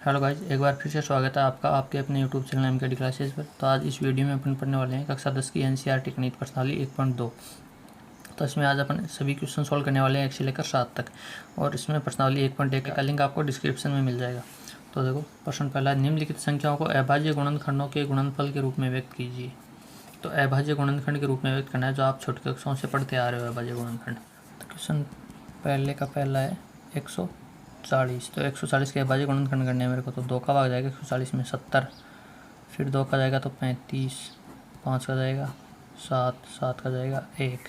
Hello guys, एक बार फिर से स्वागत है आपका आपके अपने यूट्यूब चैनल MKD क्लासेस पर। तो आज इस वीडियो में अपन पढ़ने वाले हैं कक्षा 10 की NCERT गणित प्रश्नावली 1.2। तो इसमें आज अपन सभी क्वेश्चन सॉल्व करने वाले हैं 1 से लेकर 7 तक। और इसमें प्रश्नावली 1.1 का लिंक आपको डिस्क्रिप्शन में मिल जाएगा। तो देखो, प्रश्न पहला, निम्नलिखित संख्याओं को अभाज्य गुणनखंडों के गुणनफल के रूप में व्यक्त कीजिए। तो अभाज्य गुणनखंड के रूप में व्यक्त करना है जो आप छोटी कक्षाओं से पढ़ते आ रहे हो, अभाज्य गुणनखंड। तो क्वेश्चन पहले का पहला है 140। तो 140 के अभाज्य गुणनखंड करने हैं मेरे को। तो 2 का भाग जाएगा 140 में 70, फिर 2 का जाएगा तो 35, 5 का जाएगा 7, 7 का जाएगा 1।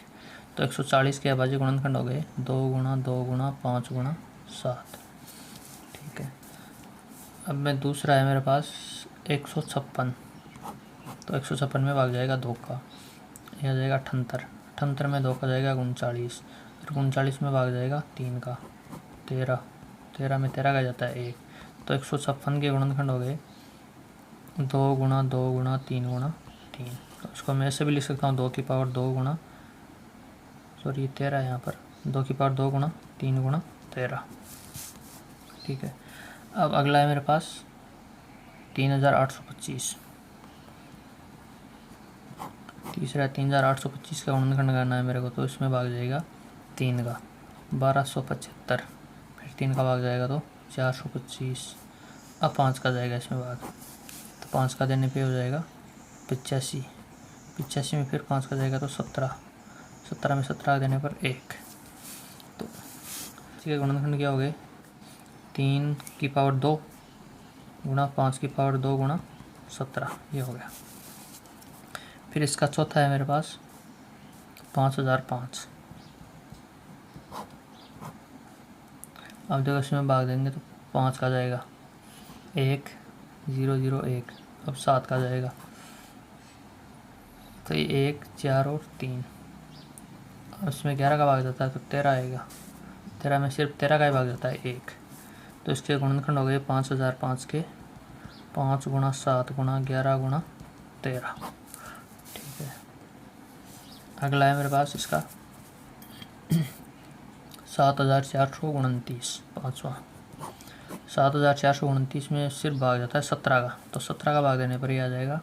तो 140 के अभाज्य गुणनखंड हो गए 2 गुणा 2 गुणा 5 गुणा 7। ठीक है, अब मैं दूसरा है मेरे पास 156। तो 156 में भाग जाएगा 2 का, यह जाएगा 78। 78 में 2 का जाएगा 39, फिर 39 में भाग जाएगा 3 का 13, 13 में 13 का जाता है 1। तो 156 के गुणनखंड हो गए 2 गुणा 2 गुणा 3 गुणा 3। तो इसको मैं ऐसे भी लिख सकता हूँ 2 की पावर 2 गुणा, सॉरी 13 है यहाँ पर, 2 की पावर 2 गुणा 3 गुणा 13। ठीक है, अब अगला है मेरे पास 3825। तीसरा 3825 का गुणनखंड करना है मेरे को। तो इसमें भाग जाएगा 3 का 1275, फिर 3 का भाग जाएगा तो 425। अब 5 का जाएगा इसमें भाग, तो 5 का देने पे हो जाएगा 85। 85 में फिर 5 का जाएगा तो 17, 17 में 17 देने पर 1। तो इसके गुणनखंड क्या हो गए 3 की पावर 2 गुणा 5 की पावर 2 गुणा 17, ये हो गया। फिर इसका चौथा है मेरे पास 5005। अब देखो इसमें भाग देंगे तो 5 का जाएगा 1 0 0 1। अब 7 का जाएगा तो ये 1 4 और 3। अब इसमें 11 का भाग जाता है तो 13 आएगा। 13 में सिर्फ 13 का ही भाग जाता है 1। तो इसके गुणनखंड हो गए 5005 के 5 गुणा 7 गुणा 11 गुणा 13। ठीक है, अगला है मेरे पास इसका 7429, पाँचवा। 7429 में सिर्फ भाग जाता है 17 का। तो 17 का भाग देने पर ही आ जाएगा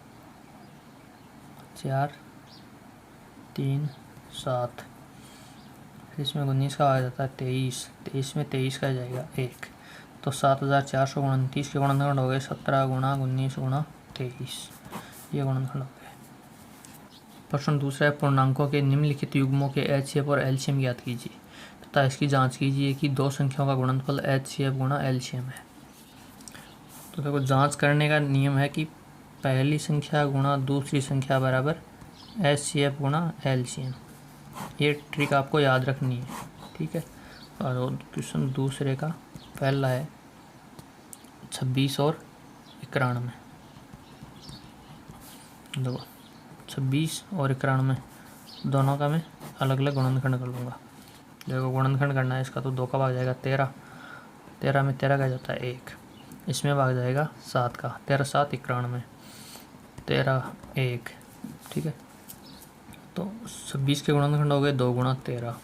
4 3 7। फिर इसमें 19 का भाग जाता है 23, 23 में 23 का जाएगा 1। तो 7429 के गुणनखंड हो गए 17 गुणा 19 गुणा 23, ये गुणनखंड हो गए। प्रश्न दूसरा है, पूर्णांकों के निम्नलिखित युग्मों के HCF और LCM ज्ञात कीजिए तथा इसकी जांच कीजिए कि दो संख्याओं का गुणनफल HCF गुणा LCM है। तो देखो, जांच करने का नियम है कि पहली संख्या गुणा दूसरी संख्या बराबर HCF गुणा LCM। ये ट्रिक आपको याद रखनी है। ठीक है, और क्वेश्चन दूसरे का पहला है 26 और 91। देखो 26 और 91 दोनों का मैं अलग अलग गुणनखंड कर लूँगा। देखो, गुणनखंड करना है इसका। तो 2 का भाग जाएगा 13, 13 में 13 का जाता है 1। इसमें भाग जाएगा 7 का, 13 7 91, 13 1। ठीक है, तो 26 के गुणनखंड हो गए 2 गुणा 13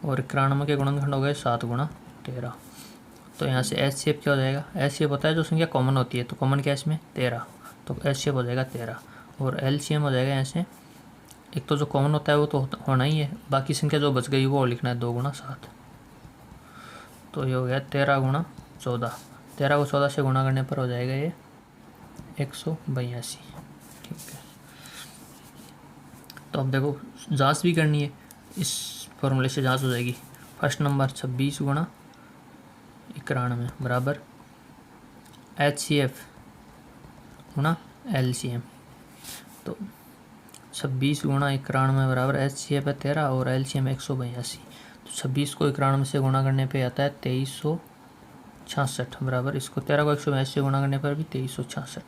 और 91 के गुणनखंड हो गए 7 गुणा 13। तो यहाँ से HCF क्या हो जाएगा, HCF होता है जो संख्या कॉमन होती है। तो कॉमन क्या है इसमें 13, तो HCF हो जाएगा 13। और LCM हो जाएगा यहाँ से, एक तो जो कॉमन होता है वो तो होना ही है, बाकी संख्या जो बच गई वो लिखना है 2 गुणा 7। तो ये हो गया 13 गुणा 14। 13 को 14 से गुणा करने पर हो जाएगा ये 182। ठीक है, तो अब देखो जांच भी करनी है, इस फॉर्मूले से जांच हो जाएगी। फर्स्ट नंबर 26 गुणा 91 बराबर HCF गुणा LCM। तो 26 गुणा 91 बराबर HCF है 13 और LCM 182। तो 26 को 91 से गुणा करने पे आता है 2366 बराबर, इसको 13 को 182 से गुणा करने पर भी 2366।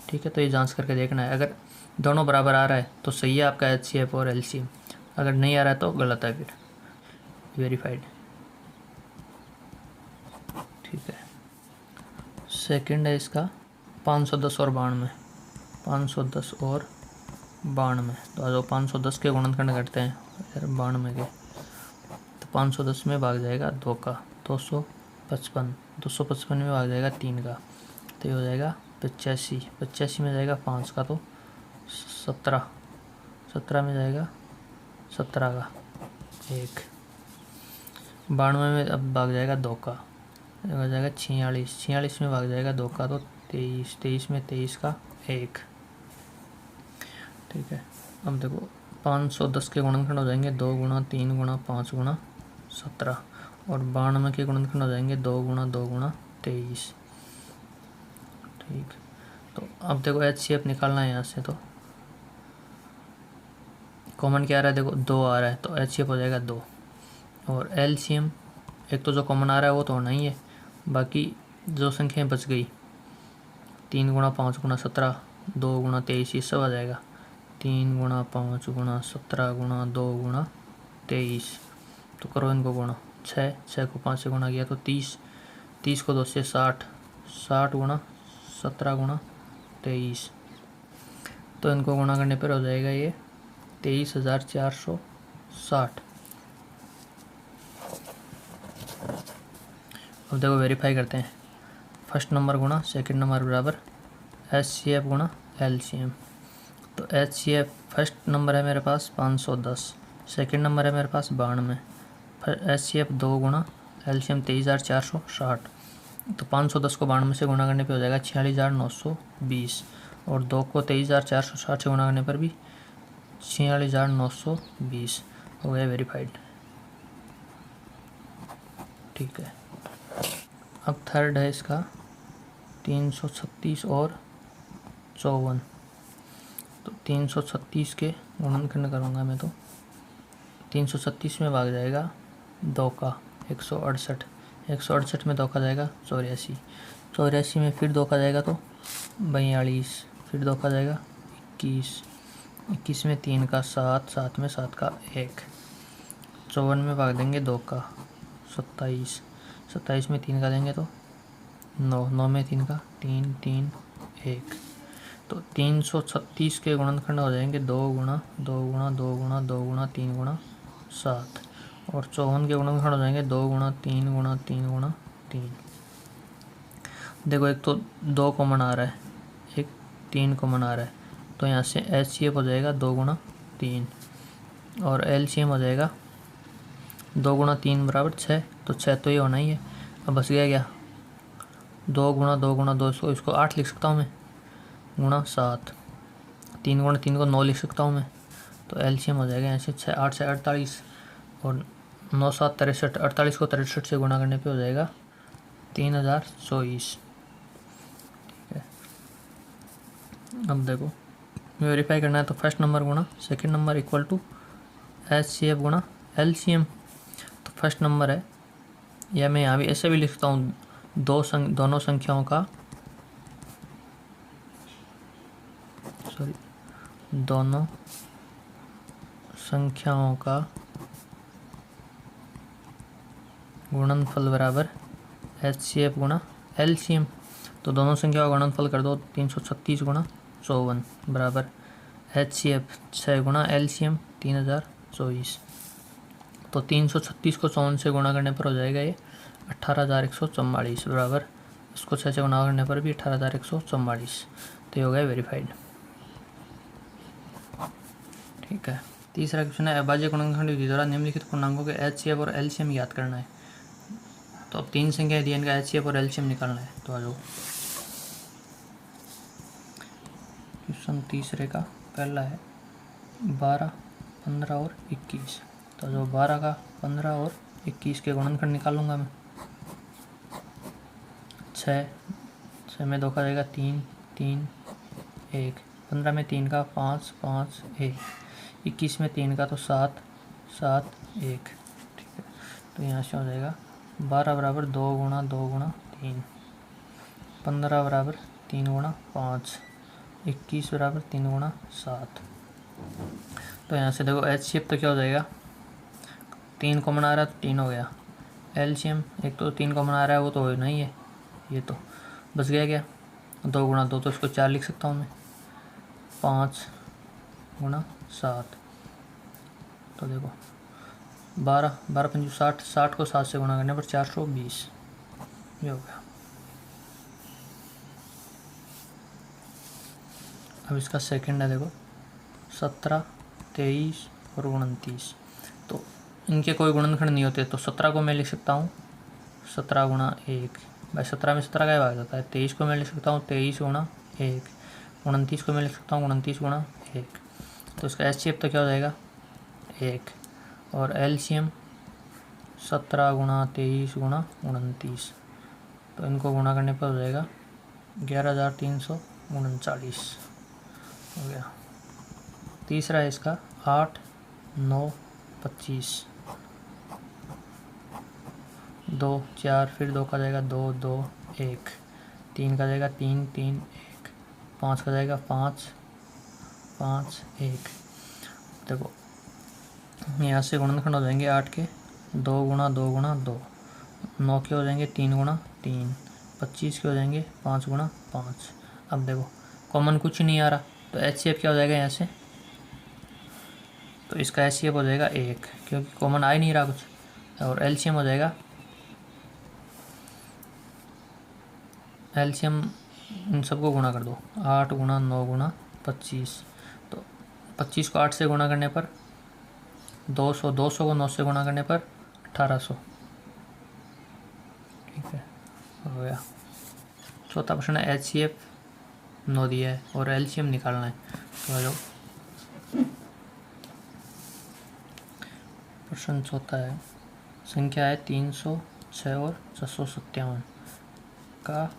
ठीक है, तो ये जांच करके देखना है। अगर दोनों बराबर आ रहा है तो सही है आपका HCF और LCM, अगर नहीं आ रहा है तो गलत है, फिर वेरीफाइड। ठीक है, सेकंड है इसका 510 और 92। 510 और 92, तो आज 510 के गुणनखंड करते हैं इधर 92 के। तो 510 में भाग जाएगा 2 का 255, 255 में भाग जाएगा 3 का, तो ये हो जाएगा 85। 85 में जाएगा 5 का तो 17, 17 में जाएगा 17 का 1, 92 में अब भाग जाएगा 2 का, हो जाएगा 46, 46 में भाग जाएगा 2 का तो 23, 23 में 23 का 1। ठीक है, अब देखो 510 के गुणनखंड हो जाएंगे 2 गुणा 3 गुणा 5 गुणा 17, और 92 के गुणनखंड हो जाएंगे 2 गुणा 2 गुणा 23। ठीक, तो अब देखो HCF निकालना है यहाँ से, तो कॉमन क्या आ रहा है, देखो 2 आ रहा है तो HCF हो जाएगा 2, और LCM एक तो जो कॉमन आ रहा है वो तो होना ही है, बाकी जो संख्याएं बच गई 3 गुणा 5 गुणा 17, 2 गुणा 23, ये सब आ जाएगा। 3 गुणा 5 गुणा 17 गुणा 2 गुणा 23, तो करो इनको गुणा, 6 को 5 से गुणा किया तो 30, 30 को 2 से 60, 60 गुणा 17 गुणा 23, तो इनको गुणा करने पर हो जाएगा ये 23,460। अब देखो वेरीफाई करते हैं, फर्स्ट नंबर गुणा सेकंड नंबर बराबर HCF गुणा LCM। तो HCF फर्स्ट नंबर है मेरे पास 510, सेकंड नंबर है मेरे पास 92, HCF 2 गुणा LCM 23,460। तो 510 को 92 से गुणा करने पे हो जाएगा 46,920, और 2 को 23,460 से गुणा करने पर भी 46,920 हो गया वेरीफाइड। ठीक है, अब थर्ड है इसका 336 और 54। तो 336 के गुणनखंड करूँगा मैं, तो 336 में भाग जाएगा 2 का 168, 168 में 2 का जाएगा 84, 84 में फिर 2 का जाएगा तो 42, फिर 2 का जाएगा 21, 21 में 3 का 7, 7 में 7 का 1, 54 में भाग देंगे 2 का 27, 27 में 3 का देंगे तो 9, 9 में 3 का 3, 3, 1। तो 336 के गुणनखंड हो जाएंगे 2 गुणा 2 गुणा 2 गुणा 2 गुणा 3 गुणा 7, और 54 के गुणनखंड हो जाएंगे 2 गुणा 3 गुणा 3 गुणा 3। देखो एक तो 2 कॉमन आ रहा है, एक 3 कॉमन आ रहा है, तो यहाँ से HCF हो जाएगा 2 गुणा 3, और LCM हो जाएगा 2 गुणा 3 बराबर 6, तो 6 तो ये होना ही है। अब बस गया क्या, 2 गुणा 2 गुणा 2, इसको 8 लिख सकता हूँ मैं, गुणा 7, 3 गुणा 3 को 9 लिख सकता हूँ मैं, तो LCM हो जाएगा यहाँ से 6, 8 से 48, और 9 7 63, 48 को 63 से गुणा करने पे हो जाएगा 3024। ठीक है, अब देखो वेरीफाई करना है, तो फर्स्ट नंबर गुणा second number equal to HCF गुणा LCM। तो फर्स्ट नंबर है, या मैं यहाँ भी ऐसे भी लिखता हूँ, दोनों संख्याओं का गुणनफल बराबर HCF गुणा LCM। तो दोनों संख्याओं का गुणनफल कर दो, 336 गुणा 54 बराबर HCF 6 गुणा LCM 3024। तो 336 को 54 से गुणा करने पर हो जाएगा ये 18,144 बराबर, इसको 6 से गुणा करने पर भी 18,144। तो ये हो गया वेरीफाइड। ठीक है, तीसरा क्वेश्चन है, अभाज्य गुणनखंड विधि द्वारा निम्नलिखित पूर्णांकों के HCF और LCM याद करना है। तो अब 3 संख्या दी, इनका HCF और LCM निकालना है। तो आ जाओ क्वेश्चन तीसरे का पहला है 12, 15 और 21। तो जो 12 का 15 और 21 के गुणनखंड निकालूंगा मैं, 6 में 2 का जाएगा 3, 3, 1, 15 में 3 का 5, 5, 1, 21 में 3 का तो 7, 7, 1। ठीक है, तो यहाँ से हो जाएगा 12 बराबर 2 गुणा 2 गुणा 3, 15 बराबर 3 गुणा 5, 21 बराबर 3 गुणा 7। तो यहाँ से देखो HCF तो क्या हो जाएगा, 3 कॉमन आ रहा है तो 3 हो गया, LCM एक तो 3 कॉमन आ रहा है वो तो हो नहीं है, ये तो बस गया क्या, 2 गुणा 2, तो इसको 4 लिख सकता हूँ मैं, 5 गुणा 7। तो देखो 12, 12 पंजू 60, 60 को 7 से गुणा करने पर 420, ये हो गया। अब इसका सेकंड है, देखो 17, 23 और 29। तो इनके कोई गुणनखंड नहीं होते, तो 17 को मैं लिख सकता हूँ 17 गुणा 1, भाई 17 में 17 का भाग जाता है। 23 को मैं लिख सकता हूँ 23 गुणा 1, 29 को मैं लिख सकता हूँ 29 गुणा 1। तो इसका एचसीएफ तो क्या हो जाएगा 1, और एलसीएम 17 गुणा 23 गुणा 29, तो इनको गुणा करने पर हो जाएगा 11,339 हो गया। तीसरा है इसका 8, 9, 25, 2, 4, फिर 2 का जाएगा 2, 2, 1, 3 का जाएगा 3, 3, 1, 5 का जाएगा 5, 5, 1। देखो यहाँ से गुणनखंड हो जाएंगे 8 के, 2 गुणा 2 गुणा 2, 9 के हो जाएंगे 3 गुणा 3, 25 के हो जाएंगे 5 गुणा 5। अब देखो कॉमन कुछ नहीं आ रहा, तो एचसीएफ क्या हो जाएगा यहाँ से, तो इसका एचसीएफ हो जाएगा 1, क्योंकि कॉमन आ ही नहीं रहा कुछ। और एलसीएम हो जाएगा, एलसीएम इन सबको गुणा कर दो, 8 गुणा 9 गुणा 25, तो 25 को 8 से गुणा करने पर 200, 200 को 9 से गुणा करने पर 1800। ठीक है, हो गया। चौथा प्रश्न है एचसीएफ 9 दिया है और एलसीएम निकालना है। तो आ जाओ, प्रश्न चौथा है, संख्या है 306 और 657 का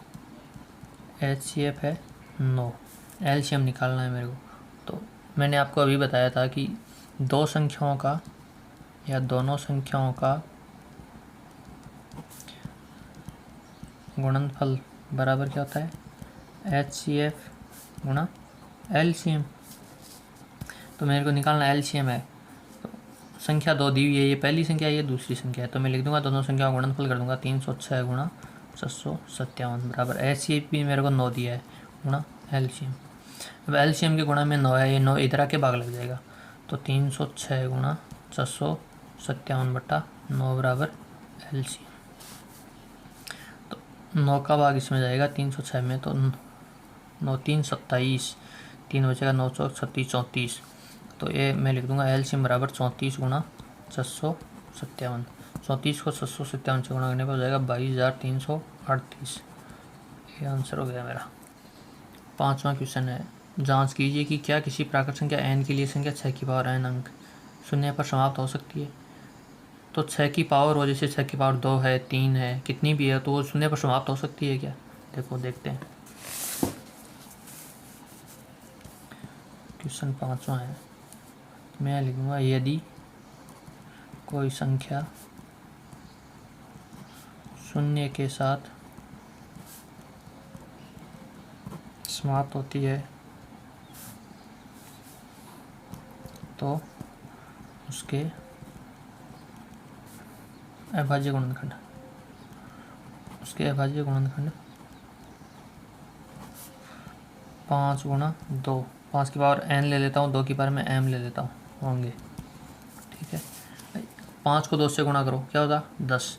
एचसीएफ है 9, एलसीएम निकालना है मेरे को। तो मैंने आपको अभी बताया था कि दो संख्याओं का या दोनों संख्याओं का गुणनफल बराबर क्या होता है, एचसीएफ गुणा एलसीएम। तो मेरे को निकालना एलसीएम है, तो संख्या 2 दी हुई है, ये पहली संख्या है, ये दूसरी संख्या है, तो मैं लिख दूंगा दोनों संख्याओं का गुणनफल कर दूंगा 306 गुणा 657 बराबर एचसीएफ भी मेरे को 9 दिया है गुणा एलसीएम। अब एलसीएम के गुणा में 9 है, ये 9 इधर आके भाग लग जाएगा, तो 306 गुणा 657 बटा 9 बराबर एलसीएम। तो 9 का भाग इसमें जाएगा 306 में, तो 9 3 27, 3 बचेगा 9 चौक 36 34, तो ये मैं लिख दूंगा एलसीएम बराबर 34 गुणा 657। 34 को 657 से गुणा करने पर हो जाएगा 22,338। ये आंसर हो गया मेरा। पाँचवा क्वेश्चन है, जांच कीजिए कि क्या किसी प्राकृत संख्या n के लिए संख्या 6 की पावर n अंक शून्य पर समाप्त हो सकती है। तो 6 की पावर हो, जैसे 6 की पावर 2 है, 3 है, कितनी भी है, तो वो शून्य पर समाप्त हो सकती है क्या। देखो देखते हैं। क्वेश्चन पाँचवा है, मैं लिखूंगा यदि कोई संख्या शून्य के साथ समाप्त होती है तो उसके अभाज्य गुणनखंड, उसके अभाज्य गुणनखंड 5 गुणा 2, 5 की पावर n ले लेता हूँ, 2 की पावर में m ले लेता हूँ, होंगे। ठीक है, 5 को 2 से गुणा करो, क्या होता 10।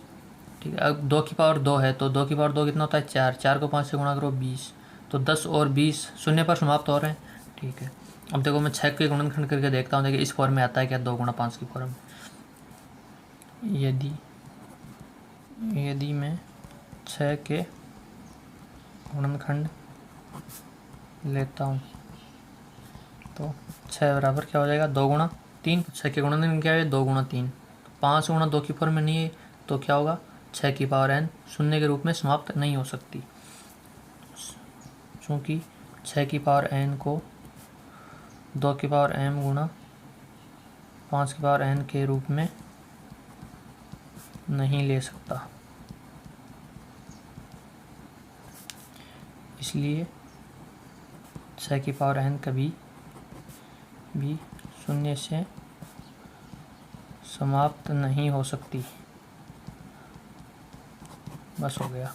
ठीक है, अब 2 की पावर 2 है, तो 2 की पावर 2 कितना होता है 4, 4 को 5 से गुणा करो 20, तो 10 और 20 शून्य पर समाप्त हो रहे हैं। ठीक है, अब देखो मैं 6 के गुणनखंड करके देखता हूँ, देखिए इस फॉर्म में आता है क्या, 2 गुणा 5 की फॉर्म में। यदि मैं 6 के गुणनखंड लेता हूँ तो 6 बराबर क्या हो जाएगा 2 गुणा 3। 6 के गुणनखंड क्या है 2 गुणा 3, 5 गुणा 2 की फॉर्म में नहीं है, तो क्या होगा 6 की पावर n शून्य के रूप में समाप्त नहीं हो सकती, क्योंकि 6 की पावर n को 2 की पावर m गुणा 5 की पावर n के रूप में नहीं ले सकता, इसलिए 6 की पावर n कभी भी शून्य से समाप्त नहीं हो सकती। बस हो गया।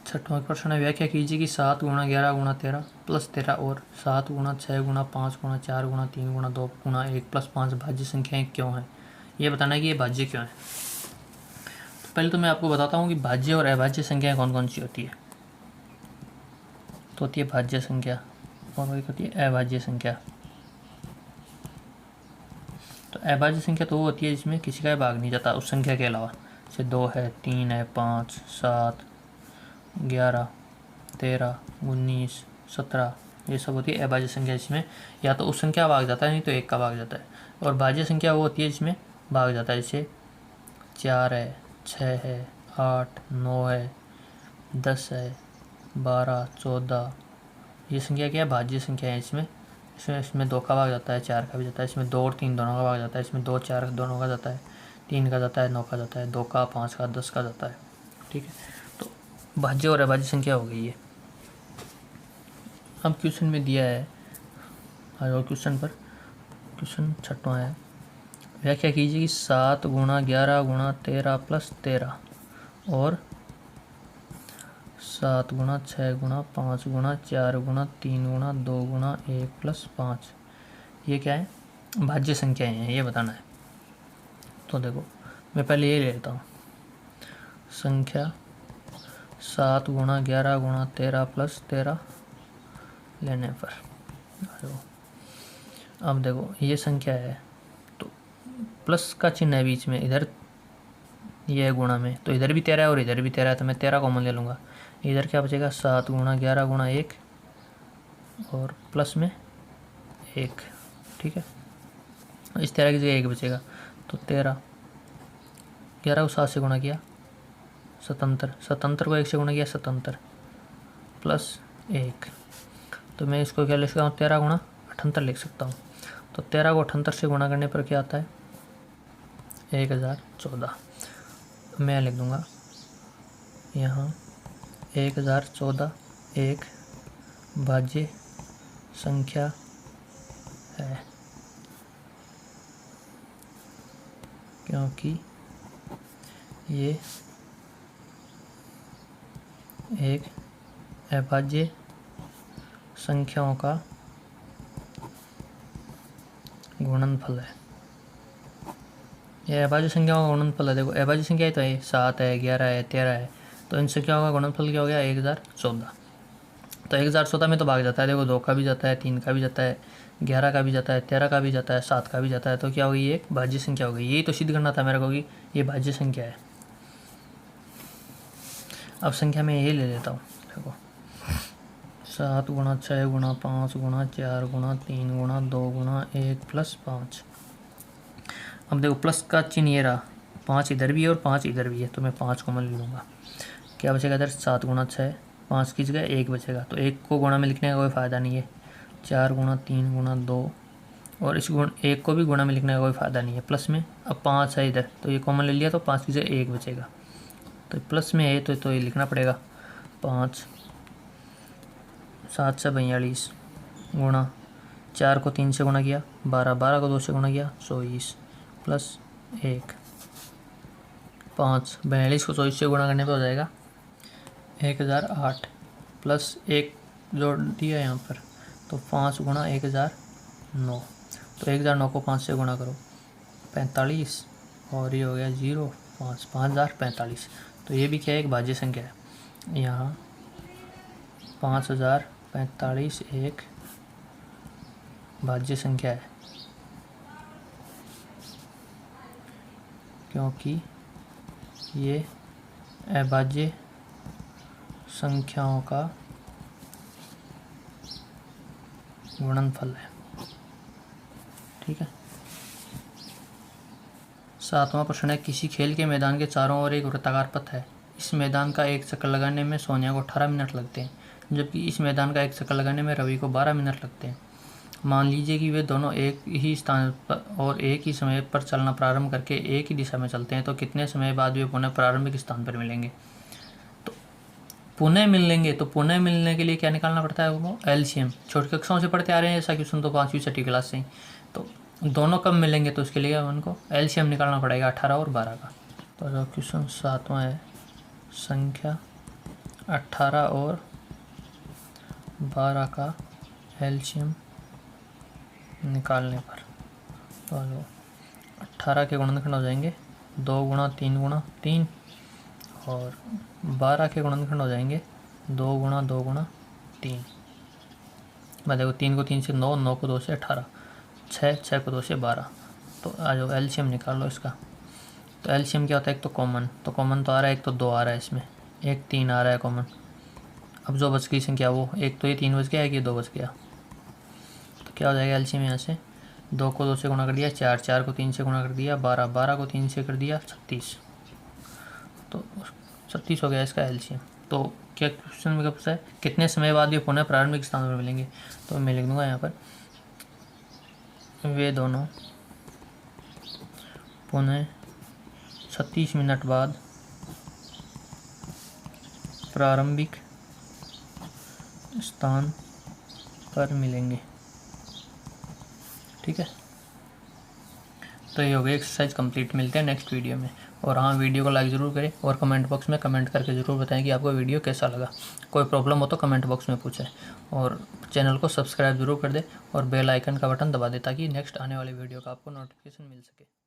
छठवां प्रश्न है, व्याख्या कीजिए कि 7 गुणा 11 गुणा 13 प्लस 13 और 7 गुणा 6 गुणा 5 गुणा 4 गुणा 3 गुणा 2 गुणा 1 प्लस 5 भाज्य संख्याएं क्यों हैं। ये बताना है कि ये भाज्य क्यों है। तो पहले तो मैं आपको बताता हूँ कि भाज्य और अभाज्य संख्याएं कौन कौन सी होती है। तो होती है भाज्य संख्या, और एक होती है अभाज्य संख्या। तो अभाज्य संख्या तो वो होती है जिसमें किसी का भाग नहीं जाता उस संख्या के अलावा, जैसे 2 है, 3 है, 5, 7, 11, 13, 19, 17, ये सब होती है अभाज्य संख्या, जिसमें या तो उस संख्या भाग जाता है, नहीं तो एक का भाग जाता है। और भाज्य संख्या वो होती है जिसमें भाग जाता है, जैसे 4 है, 6 है, 8, 9 है, 10 है, 12, 14, ये संख्या क्या है? भाज्य संख्या है। इसमें 2 का भाग जाता है, 4 का भी जाता है, इसमें 2 और 3 दोनों का भाग जाता है, इसमें 2, 4 दोनों का जाता है, 3 का जाता है, 9 का जाता है, 2 का, 5 का, 10 का जाता है। ठीक है, तो भाज्य और अभाज्य संख्या हो गई है। अब क्वेश्चन में दिया है, और क्वेश्चन पर, क्वेश्चन 6वां है, व्याख्या कीजिए कि 7 गुणा 11 गुणा 13 प्लस 13 और 7 गुणा 6 गुणा 5 गुणा 4 गुणा 3 गुणा 2 गुणा 1 प्लस 5, ये क्या है? भाज्य संख्याएं हैं, ये बताना है। तो देखो, मैं पहले ये ले लेता हूँ, संख्या 7 गुणा 11 गुणा 13 प्लस 13 लेने पर, अब देखो ये संख्या है, तो प्लस का चिन्ह है बीच में, इधर ये है गुणा में, तो इधर भी 13 है और इधर भी 13 है, तो मैं 13 कॉमन ले लूँगा। इधर क्या बचेगा? 7 गुणा 11 गुणा 1 और प्लस में 1। ठीक है, इस 13 की जगह 1 बचेगा, तो 13, 11 को 7 से गुणा किया 77, 77 को 1 से गुणा किया 77 प्लस 1, तो मैं इसको क्या लिख सकता हूँ? 13 गुणा 78 लिख सकता हूँ। तो 13 को 78 से गुणा करने पर क्या आता है? 1014। मैं लिख दूंगा यहाँ 1014 एक भाज्य संख्या है, क्योंकि ये एक अभाज्य संख्याओं का गुणनफल है। यह अभाज्य संख्याओं का गुणनफल है। देखो अभाज्य संख्या तो है, 7 है, 11 है, 13 है, तो इन संख्याओं का गुणनफल क्या हो गया? 1014। तो 1014 में तो भाग जाता है, देखो 2 का भी जाता है, 3 का भी जाता है, 11 का भी जाता है, 13 का भी जाता है, 7 का भी जाता है, तो क्या होगी? ये एक भाज्य संख्या हो गई। यही तो सिद्ध करना था मेरे को कि ये भाज्य संख्या है। अब संख्या में ये ले लेता हूँ, देखो 7 गुणा 6 गुणा 5 गुणा 4 गुणा 3 गुणा 2 गुणा 1 प्लस 5। अब देखो प्लस का चिन्ह ये रहा, 5 इधर भी है और 5 इधर भी है, तो मैं 5 कॉमन ले लूँगा। क्या बचेगा इधर? 7 गुणा 6, 5 की जगह 1 बचेगा, तो 1 को गुणा में लिखने का कोई फ़ायदा नहीं है। 4 गुणा 3 गुणा 2, और इस 1 को भी गुणा में लिखने का कोई फ़ायदा नहीं है। प्लस में अब 5 है इधर, तो ये कॉमन ले लिया, तो 5 की जगह 1 बचेगा, तो प्लस में है तो ये लिखना पड़ेगा 5। 7 से 42 गुणा 4 को 3 से गुणा किया 12, 12 को 2 से गुणा किया 24 प्लस 1, 5, 42 को 24 से गुणा करने पे हो जाएगा 1008 प्लस 1 जोड़ दिया यहाँ पर, तो 5 गुणा 1009, तो 1009 को 5 से गुणा करो 45, और ये हो गया 0, 5, 5045। तो ये भी क्या है? एक भाज्य संख्या है। यहाँ 5045 एक भाज्य संख्या है, क्योंकि ये अभाज्य संख्याओं का गुणनफल है। ठीक है, 7वां प्रश्न है, किसी खेल के मैदान के चारों ओर एक वृत्ताकार पथ है। इस मैदान का एक चक्कर लगाने में सोनिया को 18 मिनट लगते हैं, जबकि इस मैदान का एक चक्कर लगाने में रवि को 12 मिनट लगते हैं। मान लीजिए कि वे दोनों एक ही स्थान पर और एक ही समय पर चलना प्रारंभ करके एक ही दिशा में चलते हैं, तो कितने समय बाद वे पुनः प्रारंभिक स्थान पर मिलेंगे? तो पुनः मिलेंगे, तो पुनः मिलने के लिए क्या निकालना पड़ता है? वो एलसीएम। छोटी कक्षाओं से पढ़ते आ रहे हैं ऐसा क्वेश्चन तो 5वीं 6वीं क्लास से ही। तो दोनों कब मिलेंगे, तो उसके लिए उनको एलसीएम निकालना पड़ेगा 18 और 12 का। तो जो क्वेश्चन 7वां है, संख्या 18 और 12 का एलसीएम निकालने पर, तो 18 के गुणनखंड हो जाएंगे 2 गुणा 3 गुणा 3, और 12 के गुणनखंड हो जाएंगे 2 गुणा 2 गुणा 3। देखो 3 को 3 से 9, 9 को 2 से 18, 6, 6 को 2 से 12। तो आ जाओ एलसीएम निकाल लो इसका। तो एलसीएम क्या होता है, एक तो कॉमन तो आ रहा है, एक तो 2 आ रहा है, इसमें एक 3 आ रहा है कॉमन। अब जो बच गई संख्या वो एक तो ये 3 बच गया, एक ये 2 बच गया। तो क्या हो जाएगा एलसीएम यहाँ से, 2 को 2 से गुणा कर दिया 4, 4 को 3 से गुणा कर दिया 12, 12 को 3 से कर दिया 36। तो 36 हो गया इसका एलसीएम। तो क्या क्वेश्चन में पूछा है, कितने समय बाद ये पुनः प्रारंभिक स्थान पर मिलेंगे। तो मैं लिख दूंगा यहाँ पर, वे दोनों पुनः 36 मिनट बाद प्रारंभिक स्थान पर मिलेंगे। ठीक है, तो ये हो गया एक्सरसाइज कंप्लीट। मिलते हैं नेक्स्ट वीडियो में। और हाँ, वीडियो को लाइक ज़रूर करें और कमेंट बॉक्स में कमेंट करके ज़रूर बताएं कि आपको वीडियो कैसा लगा। कोई प्रॉब्लम हो तो कमेंट बॉक्स में पूछें, और चैनल को सब्सक्राइब ज़रूर कर दें और बेल आइकन का बटन दबा दें ताकि नेक्स्ट आने वाली वीडियो का आपको नोटिफिकेशन मिल सके।